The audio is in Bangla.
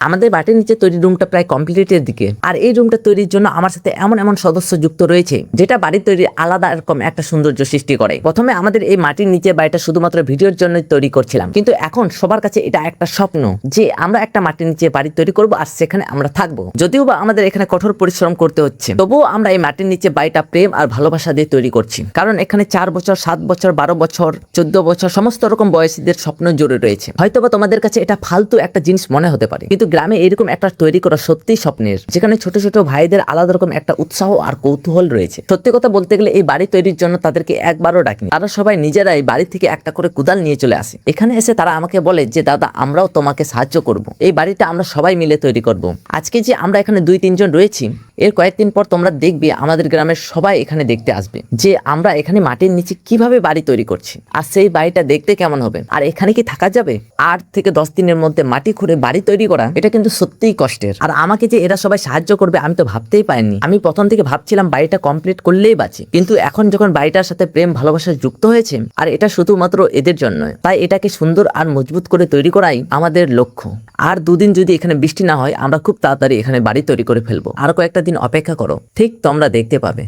আমাদের বাটির নিচে তৈরি রুমটা প্রায় কমপ্লিটের দিকে, আর এই রুমটা তৈরির জন্য আমার সাথে এমন এমন সদস্য যুক্ত রয়েছে যেটা বাড়ির তৈরি আলাদা এরকম একটা সৌন্দর্য সৃষ্টি করে। প্রথমে আমাদের এই মাটির নিচে বাড়িটা শুধুমাত্র ভিডিওর জন্য তৈরি করছিলাম, কিন্তু এখন সবার কাছে এটা একটা স্বপ্ন যে আমরা একটা মাটির নিচে বাড়ি তৈরি করব আর সেখানে আমরা থাকবো। যদিও বা আমাদের এখানে কঠোর পরিশ্রম করতে হচ্ছে, তবুও আমরা এই মাটির নিচে বাড়িটা প্রেম আর ভালোবাসা দিয়ে তৈরি করছি। কারণ এখানে 4 বছর, 7 বছর, 12 বছর, 14 বছর সমস্ত রকম বয়সীদের স্বপ্ন জুড়ে রয়েছে। হয়তোবা তোমাদের কাছে এটা ফালতু একটা জিনিস মনে হতে পারে, কিন্তু গ্রামে এরকম একটা তৈরি করা সত্যি স্বপ্নের, যেখানে ছোট ছোট ভাইদের আলাদা রকম একটা উৎসাহ আর কৌতূহল রয়েছে। সত্যি কথা বলতে গেলে এই বাড়ি তৈরির জন্য তাদেরকে একবারও ডাকিনি, তারা সবাই নিজেরাই বাড়ি থেকে একটা করে কুদাল নিয়ে চলে আসে। এখানে এসে তারা আমাকে বলে যে দাদা আমরাও তোমাকে সাহায্য করব, এই বাড়িটা আমরা সবাই মিলে তৈরি করব। আজকে যে আমরা এখানে 2-3 জন রয়েছি, এর কয়েকদিন পর তোমরা দেখবে আমাদের গ্রামের সবাই এখানে দেখতে আসবে যে আমরা এখানে মাটির নিচে কিভাবে বাড়ি তৈরি করছি, আর সেই বাড়িটা দেখতে কেমন হবে, আর এখানে কি থাকা যাবে। 8 থেকে 10 দিনের মধ্যে মাটি খুঁড়ে বাড়ি তৈরি করা এটা কিন্তু সত্যিই কষ্টের। আর আমাকে যে এরা সবাই সাহায্য করবে আমি তো ভাবতেই পারিনি। আমি প্রথম থেকে ভাবছিলাম বাড়িটা কমপ্লিট করলেই বাঁচি, কিন্তু এখন যখন বাড়িটার সাথে প্রেম ভালোবাসা যুক্ত হয়েছে, আর এটা শুধুমাত্র এদের জন্য, তাই এটাকে সুন্দর আর মজবুত করে তৈরি করাই আমাদের লক্ষ্য। আর 2 দিন যদি এখানে বৃষ্টি না হয়, আমরা খুব তাড়াতাড়ি এখানে বাড়ি তৈরি করে ফেলবো। আর কয়েকটা দিন অপেক্ষা করো, ঠিক তোমরা দেখতে পাবে।